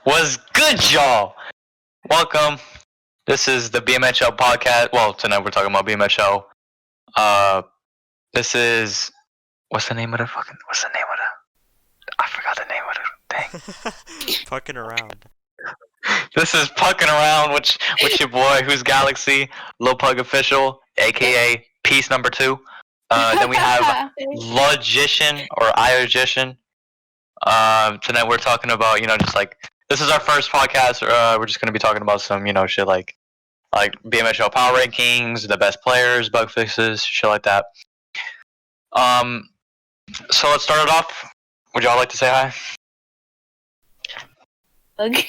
Was good, y'all? Welcome. This is the BMHL podcast. Well, tonight we're talking about BMHL. This is what's the name of the? I forgot the name of the thing. Puckin Around. This is Puckin Around, which your boy WhosGalaxy, Lil Pug Official, aka Piece Number 2. Then we have Iogician or Iogician. Tonight we're talking about just like this is our first podcast. We're just gonna be talking about some shit like BMHL power rankings, the best players, bug fixes, shit like that. So let's start it off. Would y'all like to say hi? Okay.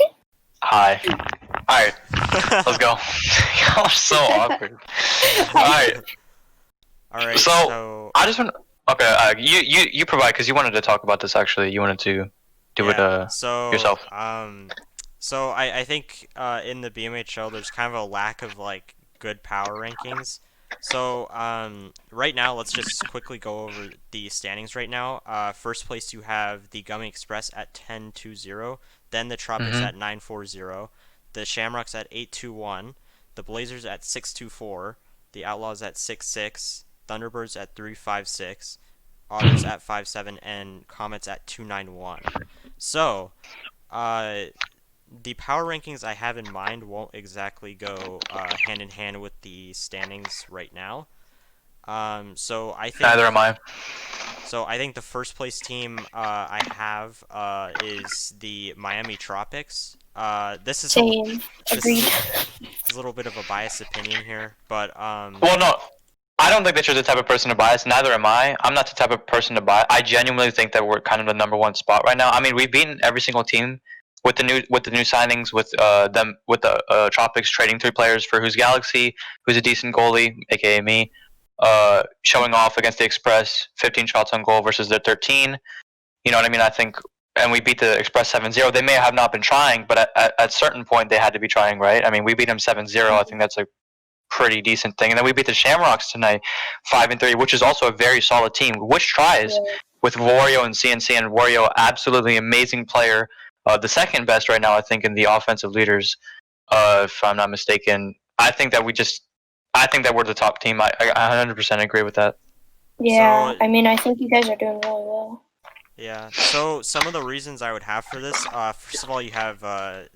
Hi. Alright, let's go. Y'all are so awkward. Alright. Alright, So I just want. Okay, you provide because you wanted to talk about this actually. You wanted to do it yourself. So I think in the BMHL there's kind of a lack of like good power rankings. So right now let's just quickly go over the standings right now. First place you have the Gummy Express at 10-2-0, then the Tropics at 9-4-0, the Shamrocks at 8-2-1, the Blazers at 6-2-4, the Outlaws at 6-6, Thunderbirds at 3-5-6, Otters at 5-7, and Comets at 2-9-1. So, the power rankings I have in mind won't exactly go hand in hand with the standings right now. So I think Neither am I. So I think the first place team I have is the Miami Tropics. This is Same. Agreed. a little bit of a biased opinion here, but Well, no, I don't think that you're the type of person to bias. Neither am I. I'm not the type of person to bias. I genuinely think that we're kind of the number one spot right now. I mean, we've beaten every single team with the new signings, with the Tropics trading 3 players for WhosGalaxy, who's a decent goalie, aka me, showing off against the Express, 15 shots on goal versus their 13. You know what I mean? I think, and we beat the Express 7-0. They may have not been trying, but at a certain point they had to be trying, right? I mean, we beat them 7-0. I think that's a pretty decent thing. And then we beat the Shamrocks tonight 5-3, which is also a very solid team, which tries with Wario and CNC, and Wario, absolutely amazing player. The second best right now, I think, in the offensive leaders, if I'm not mistaken. I think that we're the top team. I 100% agree with that. Yeah, So- I mean, I think you guys are doing really well. yeah. So some of the reasons I would have for this, first of all, you have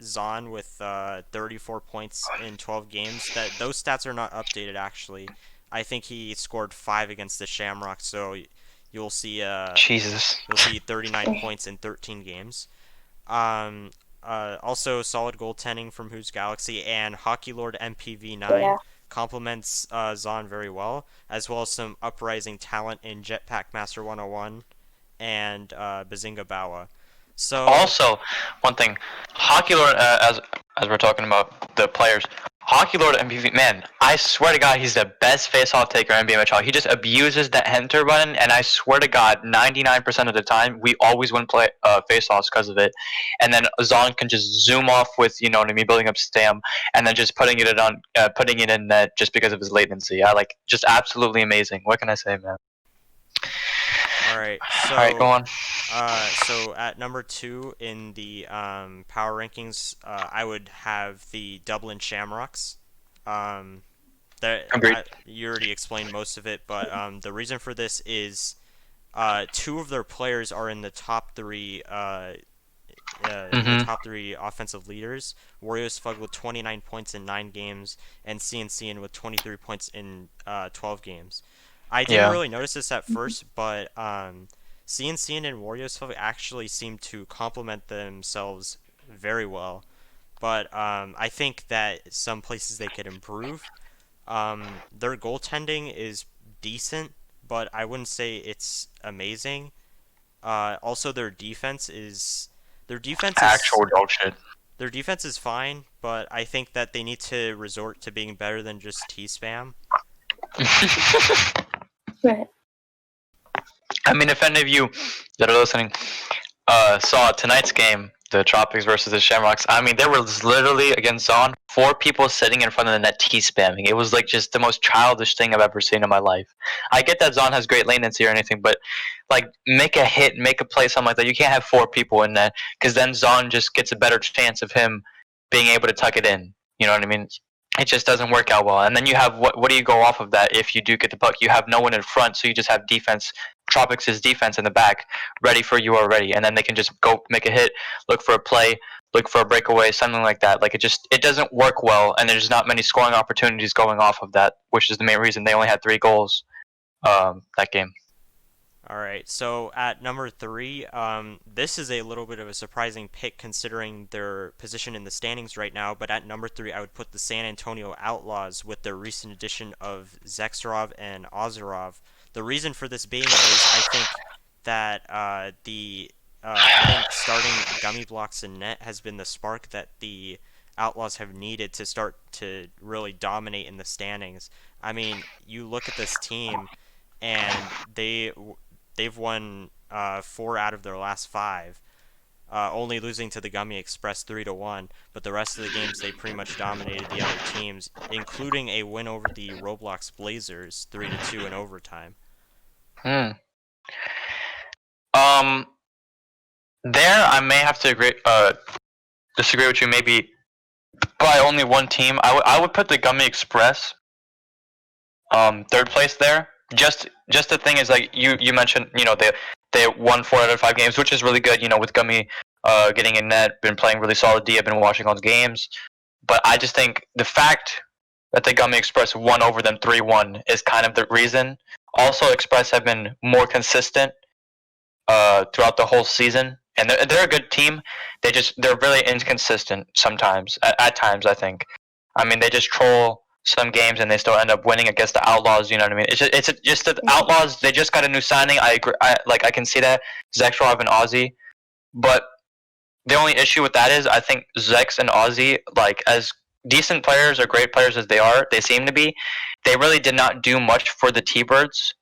Zahn with 34 points in 12 games. Those stats are not updated actually. I think he scored 5 against the Shamrocks, so you'll see Jesus. you'll see 39 points in 13 games. Also solid goaltending from WhosGalaxy, and Hockey Lord MPV9 Yeah. complements Zahn very well as some uprising talent in Jetpack Master 101 and Bazinga Bawa. So Also, one thing, Hockey Lord, as we're talking about the players, Hockey Lord MPV, man, I swear to God, he's the best face-off taker in BMHL. He just abuses that enter button, and I swear to God, 99% of the time, we always win face-offs because of it. And then Zon can just zoom off with, you know what I mean, building up stam, and then just putting it in net just because of his latency. Just absolutely amazing. What can I say, man? Alright, so go on. So at number 2 in the power rankings, I would have the Dublin Shamrocks. Agreed. You already explained most of it, but the reason for this is 2 of their players are in the top 3 offensive leaders. Wario Sfug with 29 points in 9 games, and CNCN with 23 points in 12 games. I didn't really notice this at first, but CNCN and Wario Sfug actually seem to complement themselves very well. But I think that some places they could improve. Their goaltending is decent, but I wouldn't say it's amazing. Also, their defense is Actual dog shit. Their defense is fine, but I think that they need to resort to being better than just T-spam. Right. I mean, if any of you that are listening saw tonight's game, the Tropics versus the Shamrocks. I mean, there was literally against Zon 4 people sitting in front of the net T spamming. It was like just the most childish thing I've ever seen in my life. I get that Zon has great latency or anything, but like make a hit, make a play, something like that. You can't have 4 people in net because then Zon just gets a better chance of him being able to tuck it in. You know what I mean? It just doesn't work out well. And then you have what do you go off of that if you do get the puck? You have no one in front, so you just have defense. Tropics' defense in the back ready for you already, and then they can just go make a hit, look for a play, look for a breakaway, something like that. Like it doesn't work well, and there's not many scoring opportunities going off of that, which is the main reason they only had 3 goals that game. All right, so at number 3, this is a little bit of a surprising pick considering their position in the standings right now, but at number 3, I would put the San Antonio Outlaws with their recent addition of Zakharov and Ozerov. The reason for this being is I think that I think starting Gummy Blocks in net has been the spark that the Outlaws have needed to start to really dominate in the standings. I mean, you look at this team, and they've won 4 out of their last 5, only losing to the Gummy Express 3-1. But the rest of the games they pretty much dominated the other teams, including a win over the Roblox Blazers 3-2 in overtime. There I may have to disagree with you maybe by only one team. I would put the Gummy Express 3rd place there. Just the thing is, like you mentioned, they won 4 out of 5 games, which is really good. With Gummy getting in net, been playing really solid D. I've been watching all the games, but I just think the fact that the Gummy Express won over them 3-1 is kind of the reason. Also, Express have been more consistent throughout the whole season, and they're a good team. They're really inconsistent sometimes. At times, I think. I mean, they just troll some games and they still end up winning against the Outlaws. You know what I mean? It's just the Outlaws. They just got a new signing. I agree. I can see that Zakharov and Ozzy, but the only issue with that is I think Zex and Ozzy, like as decent players or great players as they seem to be, they really did not do much for the T-Birds.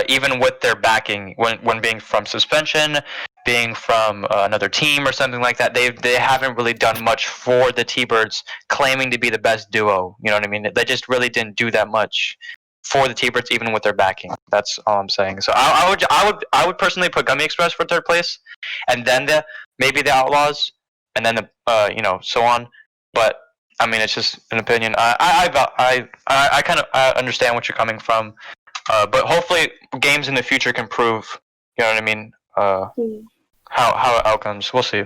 Even with their backing, when being from suspension, being from another team or something like that, they haven't really done much for the T-Birds, claiming to be the best duo. You know what I mean? They just really didn't do that much for the T-Birds, even with their backing. That's all I'm saying. So I would personally put Gummy Express for 3rd place, and then maybe the Outlaws, and then so on. But I mean, it's just an opinion. I kind of understand what you're coming from. But hopefully games in the future can prove, you know what I mean, how it outcomes. We'll see.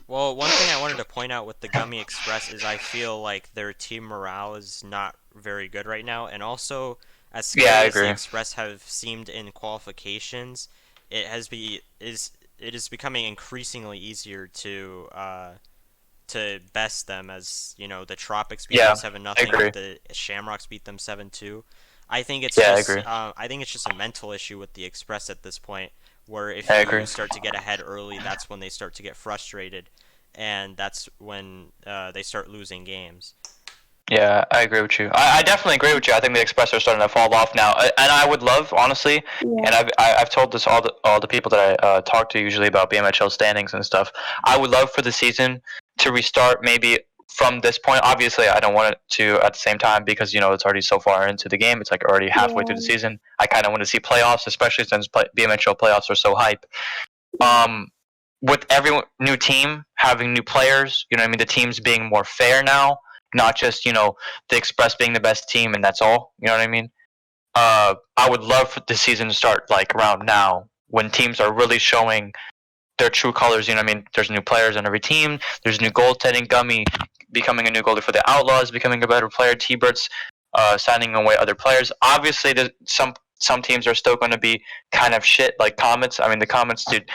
Well, one thing I wanted to point out with the Gummy Express is I feel like their team morale is not very good right now, and also as scary as the Express have seemed in qualifications, it is becoming increasingly easier to best them, as the Tropics beat them 7-0, the Shamrocks beat them 7-2. I think it's I think it's just a mental issue with the Express at this point, where if you start to get ahead early, that's when they start to get frustrated, and that's when they start losing games. Yeah, I agree with you. I definitely agree with you. I think the Express are starting to fall off now, and I would love, honestly, and I've told this all the people that I talk to usually about BMHL standings and stuff. I would love for the season to restart maybe from this point. Obviously, I don't want it to at the same time because it's already so far into the game. It's like already halfway through the season. I kind of want to see playoffs, especially since BMHL playoffs are so hype. With every new team having new players, you know what I mean, the teams being more fair now, not just the Express being the best team and that's all. You know what I mean? I would love for the season to start like around now when teams are really showing their true colors. You know what I mean? There's new players on every team. There's new goaltending. Gummy becoming a new goalie for the Outlaws, becoming a better player. T-Birds signing away other players. Obviously, some teams are still going to be kind of shit, like Comets. I mean, the Comets, dude,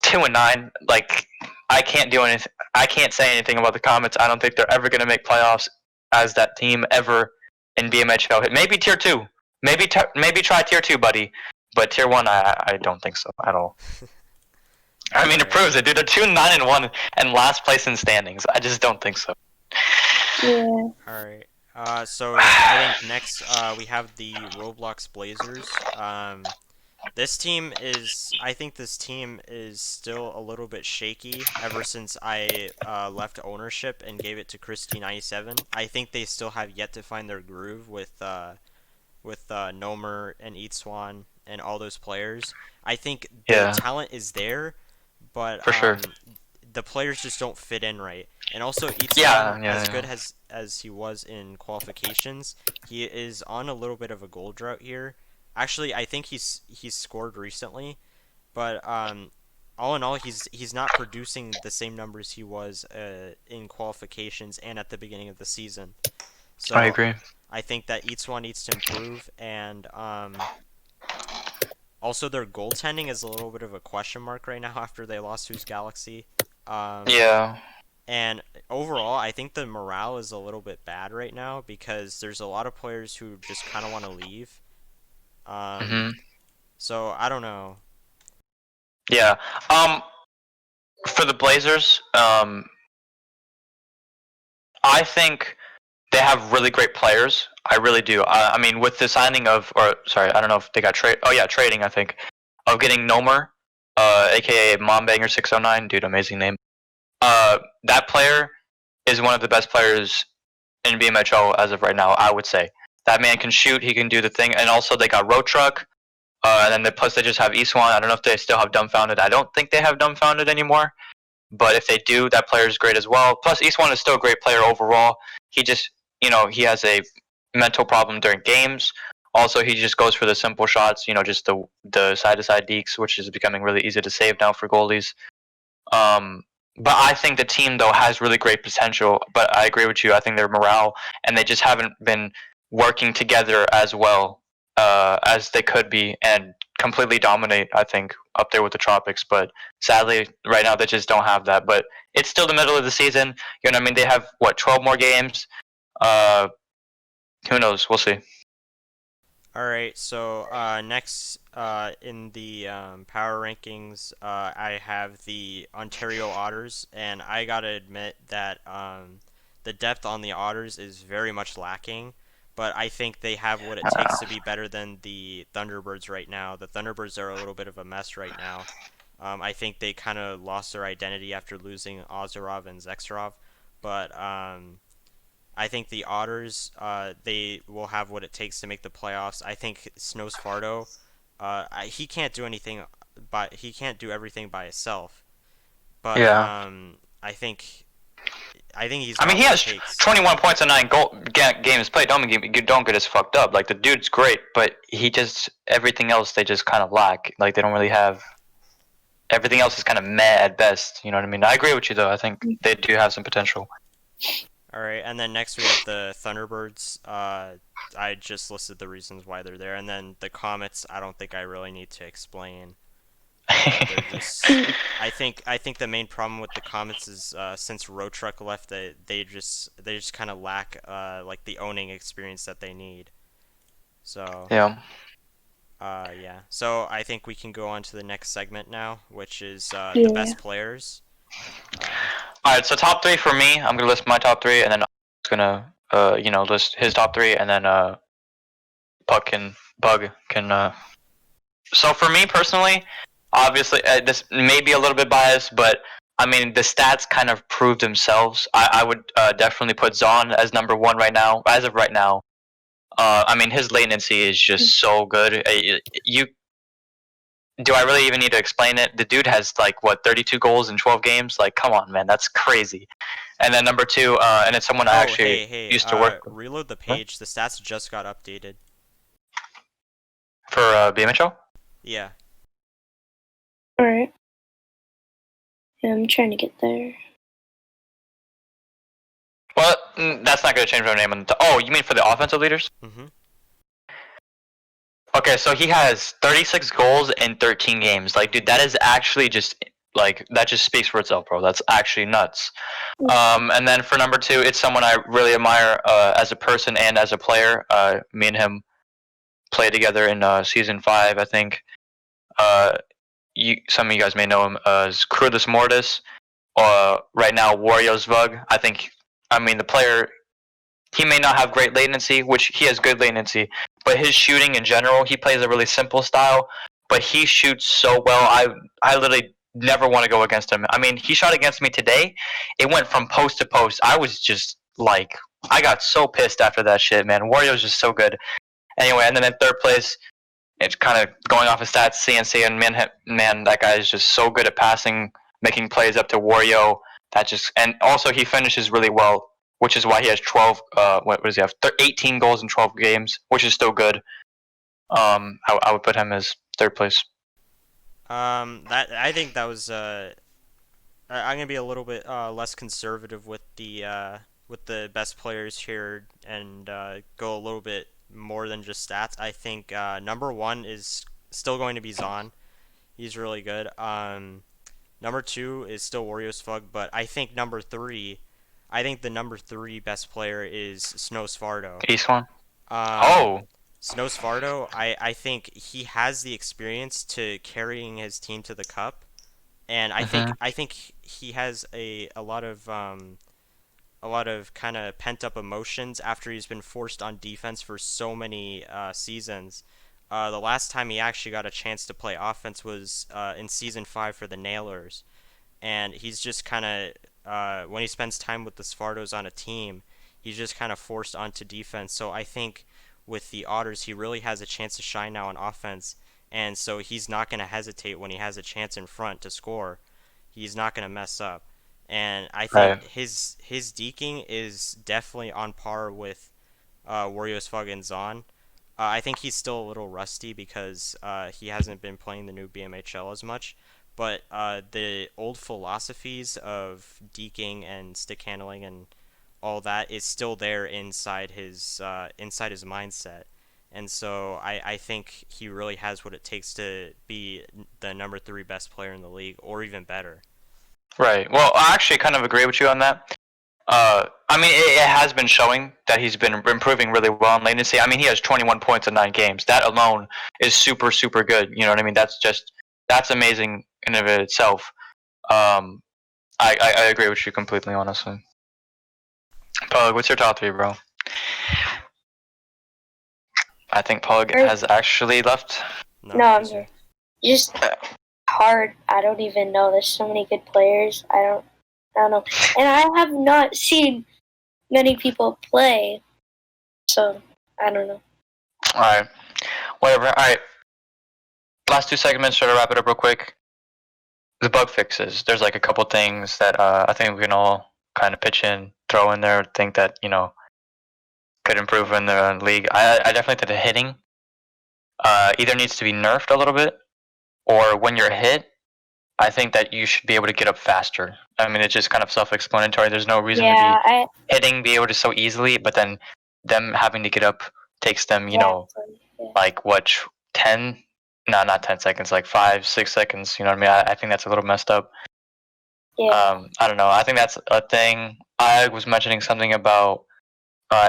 2-9. Like, I can't do anything. I can't say anything about the Comets. I don't think they're ever going to make playoffs as that team ever in BMHL. Maybe Tier 2. Maybe try Tier 2, buddy. But Tier 1, I don't think so at all. I mean, it proves it, dude. They're 2-9-1 and last place in standings. I just don't think so. Yeah. All right. So I think next we have the Roblox Blazers. I think this team is still a little bit shaky ever since I left ownership and gave it to Christy97. I think they still have yet to find their groove with Nomer and Eatswan and all those players. I think the Yeah, talent is there, but for sure. the players just don't fit in right. And also Eatswan, Yeah, as yeah, good as he was in qualifications, he is on a little bit of a goal drought here. Actually, I think he's scored recently, but all in all, he's not producing the same numbers he was in qualifications and at the beginning of the season. I So agree. I think that Eatswan needs to improve, and also their goaltending is a little bit of a question mark right now after they lost WhosGalaxy. Um, Yeah. and overall, I think the morale is a little bit bad right now because there's a lot of players who just kind of want to leave. Um, Hmm. so I don't know. Yeah. For the Blazers, I think they have really great players. I really do. I mean, with the signing of, or sorry, I don't know if they got trade. Oh yeah, trading. I think of getting Nomer, aka Mombanger609, dude, amazing name. That player is one of the best players in BMHL as of right now. I would say that man can shoot. He can do the thing, and also they got Road Truck. And then plus they just have Eastwan. I don't know if they still have Dumbfounded. I don't think they have Dumbfounded anymore. But if they do, that player is great as well. Plus, Eastwan is still a great player overall. He just, he has a mental problem during games. Also, he just goes for the simple shots, just the side to side dekes, which is becoming really easy to save now for goalies. Um, but I think the team though has really great potential. But I agree with you. I think their morale and they just haven't been working together as well as they could be and completely dominate. I think up there with the Tropics. But sadly, right now they just don't have that. But it's still the middle of the season. You know what I mean? They have 12 more games. Uh, who knows? We'll see. All right, so next in the power rankings, I have the Ontario Otters, and I gotta admit that the depth on the Otters is very much lacking. But I think they have what it takes to be better than the Thunderbirds right now. The Thunderbirds are a little bit of a mess right now. I think they kind of lost their identity after losing Ozerov and Zexerov, but I think the Otters, they will have what it takes to make the playoffs. I think Snows Fardo, he can't do anything, but he can't do everything by himself. But Yeah. I think he's I mean, got he what it has takes. 21 points in 9 games played. Don't get us fucked up. Like the dude's great, but he just everything else they just kind of lack. Like they don't really have everything else is kind of meh at best. You know what I mean? I agree with you though. I think they do have some potential. All right, and then next we have the Thunderbirds. I just listed the reasons why they're there, and then the Comets. I don't think I really need to explain. They're just. I think the main problem with the Comets is since Road Truck left, they just kind of lack like the owning experience that they need. So Yeah. yeah. So I think we can go on to the next segment now, which is the Yeah. best players. All right. So top three for me. I'm gonna list my top three, and then I'm gonna list his top three, and then Bug can. So for me personally, obviously this may be a little bit biased, but I mean the stats kind of prove themselves. I would definitely put Zon as number one right now, as of right now. I mean his latency is just so good. You do I really even need to explain it? The dude has like what 32 goals in 12 games. Like come on, man, that's crazy. And then number two, and it's someone I Oh, actually hey, used to work with. reload the What? page. The stats just got updated. For BMHL. Yeah. Alright. Yeah, I'm trying to get there. Well, that's not going to change my name. Oh, you mean for the offensive leaders? Mm-hmm. Okay, so he has 36 goals in 13 games. Like, dude, that is actually just like that just speaks for itself, bro. That's actually nuts. And then for number two, it's someone I really admire as a person and as a player. Me and him played together in season 5, I think. Some of you guys may know him as Crudus Mortis, or right now Warriors Vug. I mean, the player he may not have great latency, which he has good latency, but his shooting in general, he plays a really simple style, but he shoots so well. I literally never want to go against him. I mean, he shot against me today. It went from post to post. I was just like, I got so pissed after that shit, man. Wario's just so good. Anyway, and then in third place, it's kind of going off his stats, CNC, and man, that guy is just so good at passing, making plays up to Wario. And also he finishes really well, which is why he has 12. What does he have? 18 goals in 12 games, which is still good. I would put him as third place. That I think that was I'm gonna be a little bit less conservative with the best players here and go a little bit more than just stats. I think number one is still going to be Zahn. He's really good. Number two is still Wario's Fug, but I think the number three best player is Snow Svardo. East one. Um, Oh, Snow Svardo, I think he has the experience to carrying his team to the cup, and I think he has a lot of kind of pent up emotions after he's been forced on defense for so many seasons. The last time he actually got a chance to play offense was in season 5 for the Nailers, and he's just kind of when he spends time with the Svardos on a team, he's just kind of forced onto defense. So I think with the Otters, he really has a chance to shine now on offense, and so he's not going to hesitate when he has a chance in front to score. He's not going to mess up, and I think right. his deking is definitely on par with Warriors Fug and Zahn. I think he's still a little rusty because he hasn't been playing the new BMHL as much. But the old philosophies of deking and stick handling and all that is still there inside his mindset. And so I think he really has what it takes to be the number three best player in the league, or even better. Right. Well, I actually kind of agree with you on that. I mean, it has been showing that he's been improving really well in latency. I mean, he has 21 points in 9 games. That alone is super, super good. You know what I mean? That's amazing in and of itself. Um, I agree with you completely, honestly. Pug, what's your top three, bro? I think Pug has actually left. No, I'm he's here. Just hard. I don't even know. There's so many good players. I don't know. And I have not seen many people play, so I don't know. All right. Whatever. All right. Last 2 segments. Try to wrap it up real quick. The bug fixes. There's like a couple things that I think we can all kind of pitch in, throw in there, think that could improve in the league. I definitely think the hitting either needs to be nerfed a little bit, or when you're hit, I think that you should be able to get up faster. I mean, it's just kind of self-explanatory. There's no reason to be hitting able to so easily, but then them having to get up takes them, like what, 10? No, not 10 seconds, like 5, 6 seconds. You know what I mean? I think that's a little messed up. Yeah. I don't know. I think that's a thing. I was mentioning something about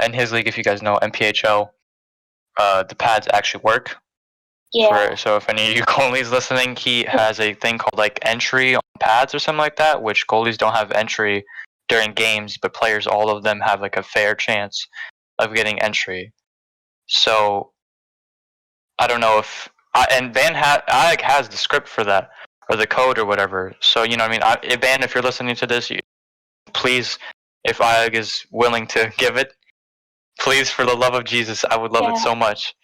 in his league, if you guys know MPHL, the pads actually work. Yeah. So if any of you goalies listening, he has a thing called like entry on pads or something like that, which goalies don't have entry during games, but players, all of them have like a fair chance of getting entry. So I don't know if and Iog has the script for that or the code or whatever. So you know, what I mean, Van, if you're listening to this, please, if Iog is willing to give it, please, for the love of Jesus, I would love it so much.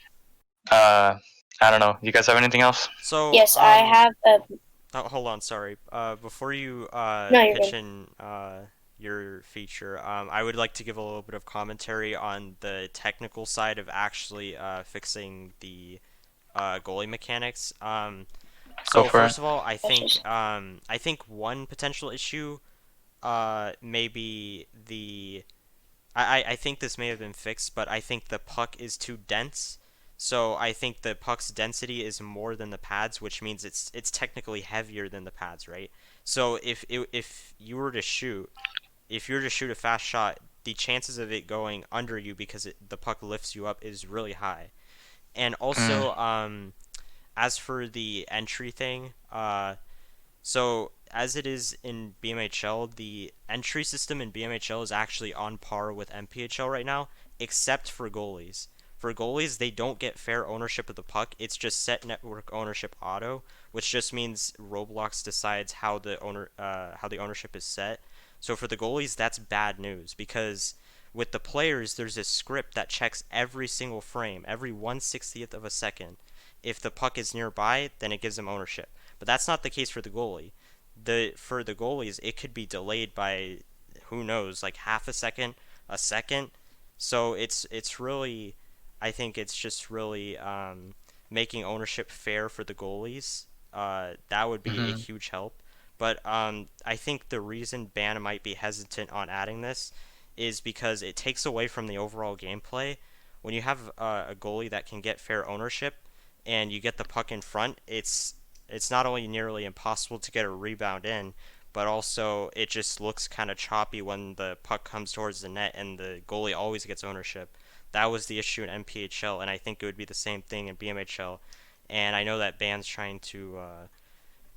I don't know. You guys have anything else? So Yes, I have a. Oh, hold on, sorry. Before you No, you're pitch good. in your feature, I would like to give a little bit of commentary on the technical side of actually fixing the goalie mechanics. Go So for first it. of all, I think one potential issue maybe I think this may have been fixed, but I think the puck is too dense. So I think the puck's density is more than the pads, which means it's technically heavier than the pads, right? So if you were to shoot, if you were to shoot a fast shot, the chances of it going under you because the puck lifts you up is really high. And also, as for the entry thing, so as it is in BMHL, the entry system in BMHL is actually on par with MPHL right now, except for goalies. For goalies, they don't get fair ownership of the puck. It's just set network ownership auto, which just means Roblox decides how the ownership is set. So for the goalies, that's bad news because with the players, there's a script that checks every single frame, every 1/60th of a second. If the puck is nearby, then it gives them ownership. But that's not the case for the goalie. For the goalies, it could be delayed by who knows, like half a second, a second. So it's really, I think it's just really making ownership fair for the goalies. That would be a Hmm. huge help. But I think the reason Ban might be hesitant on adding this is because it takes away from the overall gameplay. When you have a goalie that can get fair ownership and you get the puck in front, it's not only nearly impossible to get a rebound in, but also it just looks kind of choppy when the puck comes towards the net and the goalie always gets ownership. That was the issue in MPHL, and I think it would be the same thing in BMHL. And I know that Ban's trying to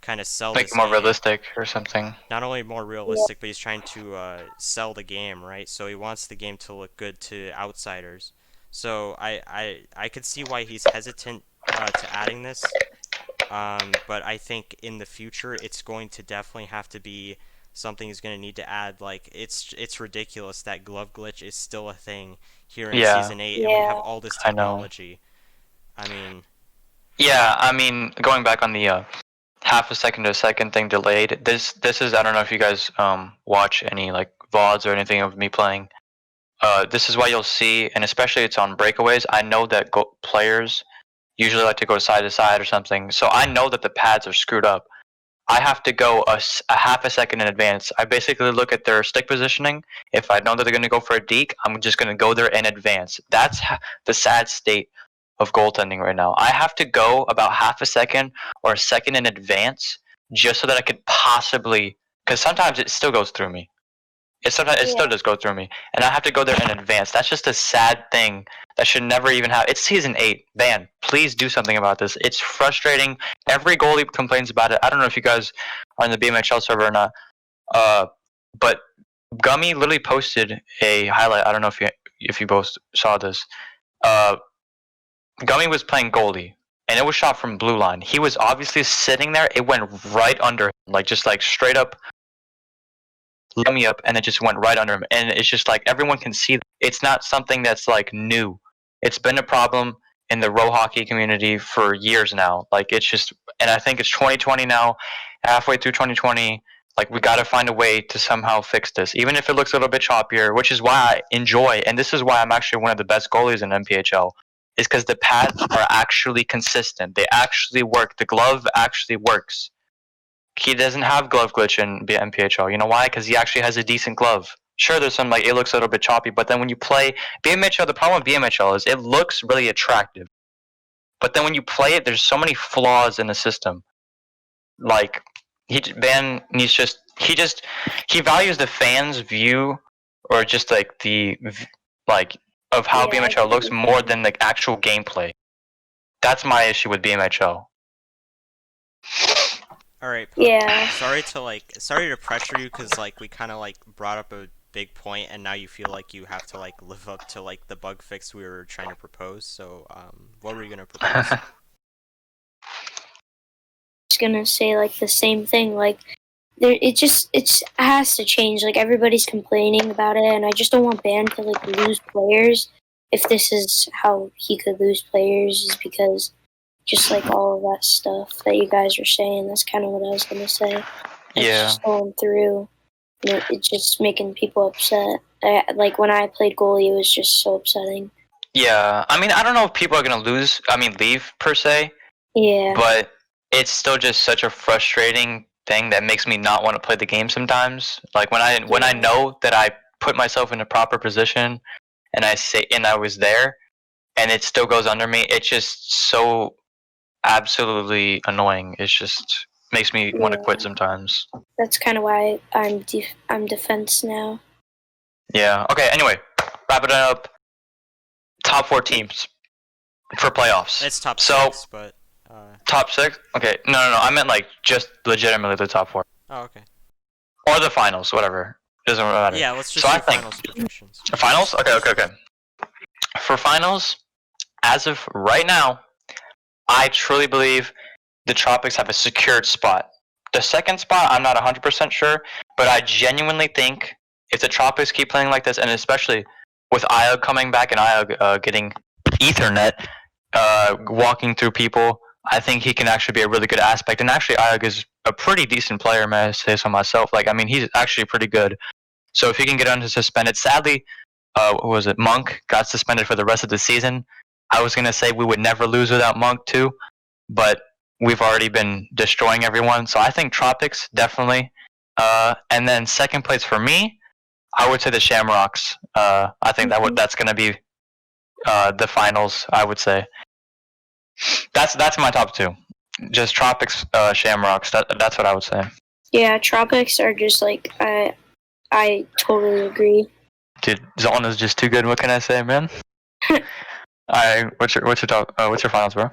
kind of sell Make it this more game. realistic or something. Not only more realistic, but he's trying to sell the game, right? So he wants the game to look good to outsiders. So I could see why he's hesitant to adding this. But I think in the future, it's going to definitely have to be something he's going to need to add. Like it's ridiculous that glove glitch is still a thing here in Yeah, season 8, and we have all this I know. technology. I mean, Yeah, I mean, going back on the half a second to a second thing delayed. This is, I don't know if you guys watch any like VODs or anything of me playing. This is why you'll see, and especially it's on breakaways. I know that players usually like to go side to side or something, so I know that the pads are screwed up. I have to go a half a second in advance. I basically look at their stick positioning. If I know that they're going to go for a deke, I'm just going to go there in advance. That's the sad state of goaltending right now. I have to go about half a second or a second in advance just so that I could possibly, because sometimes it still goes through me. It still does go through me, and I have to go there in advance. That's just a sad thing that should never even happen. It's season 8, man. Please do something about this. It's frustrating. Every goalie complains about it. I don't know if you guys are in the BMHL server or not, but Gummy literally posted a highlight. I don't know if you both saw this. Uh, Gummy was playing goalie, and it was shot from blue line. He was obviously sitting there. It went right under him, like just like straight up let me up, and it just went right under him. And it's just like everyone can see that. It's not something that's like new. It's been a problem in the row hockey community for years now. Like it's just, and I think it's 2020 now, halfway through 2020. Like we got to find a way to somehow fix this, even if it looks a little bit choppier. Which is why I enjoy, and this is why I'm actually one of the best goalies in MPHL, is because the pads are actually consistent. They actually work. The glove actually works. He doesn't have glove glitch in MPHL. You know why? Because he actually has a decent glove. Sure, there's some like it looks a little bit choppy, but then when you play BMHL, the problem with BMHL is it looks really attractive, but then when you play it, there's so many flaws in the system. Like he values the fans' view or just like like of how Yeah, I BMHL get looks what more you're than the actual gameplay. That's my issue with BMHL. all right, Puck. Yeah. Sorry to pressure you because like we kind of like brought up a big point and now you feel like you have to like live up to like the bug fix we were trying to propose. So what were you gonna propose? Just gonna say like the same thing. Like it has to change. Like everybody's complaining about it, and I just don't want Ban to like lose players. If this is how he could lose players, is because just like all of that stuff that you guys are saying. That's kind of what I was gonna say. It's Yeah. just going through, and it's just making people upset. Like when I played goalie, it was just so upsetting. Yeah, I mean, I don't know if people are gonna leave per se, Yeah. but it's still just such a frustrating thing that makes me not want to play the game sometimes. Like when I know that I put myself in a proper position and I was there and it still goes under me, it's just so absolutely annoying. It's just makes me want to quit Yeah. sometimes. That's kind of why I'm defense now. Yeah. Okay. Anyway, wrap it up. Top 4 teams for playoffs. It's top So 6, but top 6. Okay. No. I meant like just legitimately the top 4 oh okay. or the finals, whatever. Doesn't matter. Yeah, let's just So do I think finals predictions. finals. Okay. For finals, as of right now, I truly believe the Tropics have a secured spot. The second spot, I'm not 100% sure, but I genuinely think if the Tropics keep playing like this, and especially with Iog coming back and Iog getting Ethernet, walking through people, I think he can actually be a really good aspect. And actually, Iog is a pretty decent player, may I say so myself. Like, I mean, he's actually pretty good. So if he can get unsuspended, sadly, what was it? Monk got suspended for the rest of the season. I was gonna say we would never lose without Monk too, but we've already been destroying everyone. So I think Tropics definitely. And then second place for me, I would say the Shamrocks. I think that's gonna be the finals. I would say that's my top two. Just Tropics, Shamrocks. That's what I would say. Yeah, Tropics are just like I totally agree. Dude, Zon is just too good. What can I say, man? What's your top? What's your finals, bro?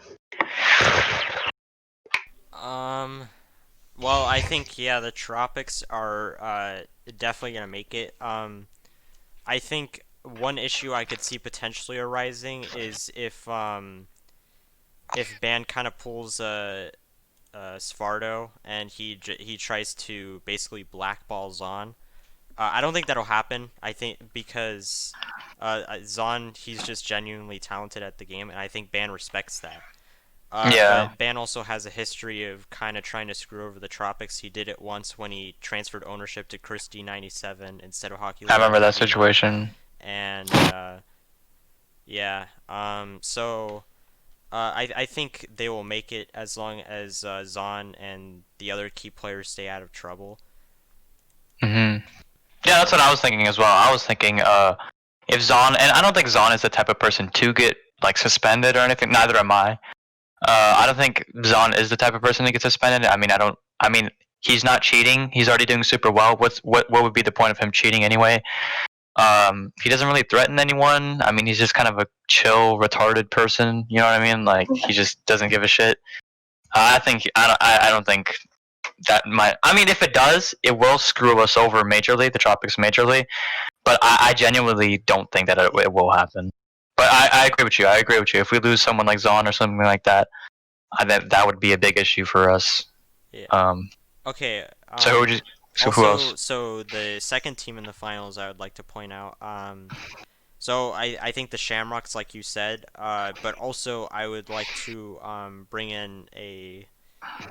Well, I think the Tropics are definitely gonna make it. I think one issue I could see potentially arising is if Ban kind of pulls Svardo and he tries to basically blackball Zon. I don't think that'll happen. I think because Zon, he's just genuinely talented at the game, and I think Ban respects that. But Ban also has a history of kind of trying to screw over the Tropics. He did it once when he transferred ownership to Christie 97 instead of Hockey League. I remember that situation. And so I think they will make it as long as Zon and the other key players stay out of trouble. Mhm. Yeah, that's what I was thinking as well. I was thinking if Zon, and I don't think Zon is the type of person to get like suspended or anything. Neither am I. I don't think Zon is the type of person to get suspended. I mean, he's not cheating. He's already doing super well. What would be the point of him cheating anyway? He doesn't really threaten anyone. I mean, he's just kind of a chill, retarded person. You know what I mean? Like he just doesn't give a shit. I don't think that might. I mean, if it does, it will screw us over majorly, the Tropics majorly. But I genuinely don't think that it will happen. But I agree with you. I agree with you. If we lose someone like Zon or something like that, that would be a big issue for us. Yeah. Okay. So who would you? So also, who else? So the second team in the finals, I would like to point out. So I think the Shamrocks, like you said, but also I would like to bring in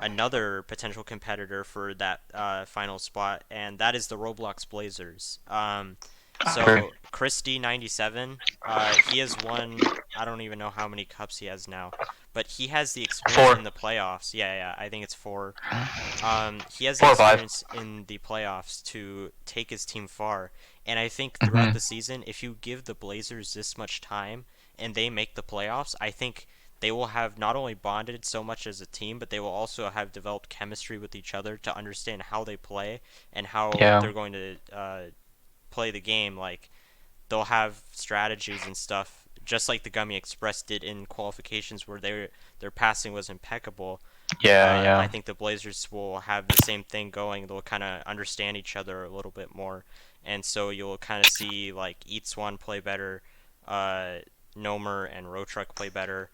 another potential competitor for that final spot, and that is the Roblox Blazers. So Christie 97, he has won. I don't even know how many cups he has now, but he has the experience in the playoffs. Yeah, I think it's 4. He has the experience in the playoffs to take his team far, and I think throughout the season, if you give the Blazers this much time and they make the playoffs, I think they will have not only bonded so much as a team, but they will also have developed chemistry with each other to understand how they play and how they're going to play the game. Like they'll have strategies and stuff, just like the Gummy Express did in qualifications, where their passing was impeccable. I think the Blazers will have the same thing going. They'll kind of understand each other a little bit more, and so you'll kind of see like Eatswan play better, Nomer and Rotruck play better.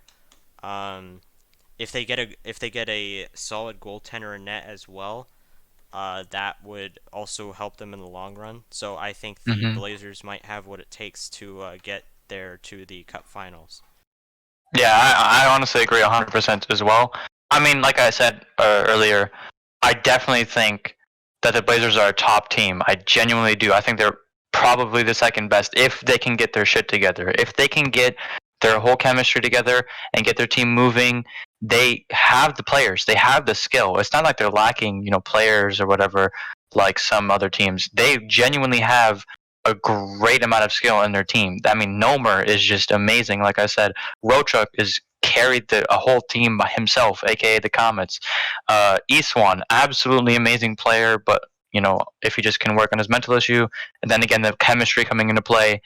If they get a solid goaltender in net as well, that would also help them in the long run. So I think the Blazers might have what it takes to get there to the Cup Finals. Yeah, I honestly agree 100% as well. I mean, like I said earlier, I definitely think that the Blazers are a top team. I genuinely do. I think they're probably the second best if they can get their shit together. If they can get their whole chemistry together and get their team moving, they have the players. They have the skill. It's not like they're lacking, players or whatever like some other teams. They genuinely have a great amount of skill in their team. I mean, Nomer is just amazing. Like I said, Rotruck is carried a whole team by himself, aka the Comets. Eastwan, absolutely amazing player, but if he just can work on his mental issue, and then again the chemistry coming into play,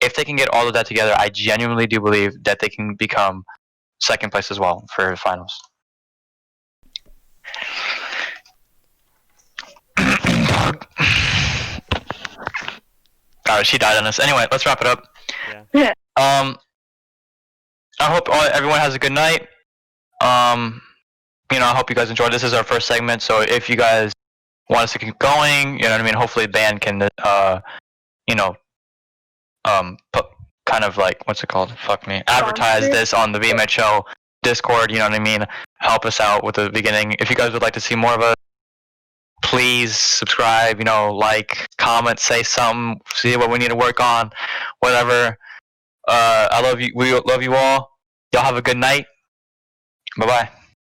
if they can get all of that together, I genuinely do believe that they can become second place as well for finals. Alright, she died on us. Anyway, let's wrap it up. Yeah. I hope everyone has a good night. I hope you guys enjoyed. This is our first segment, so if you guys want us to keep going, you know what I mean. Hopefully, the band can, put, kind of like what's it called? Fuck me. Advertise this on the BMHL Discord. You know what I mean. Help us out with the beginning. If you guys would like to see more of us, please subscribe. Like, comment, say something. See what we need to work on. Whatever. I love you. We love you all. Y'all have a good night. Bye bye.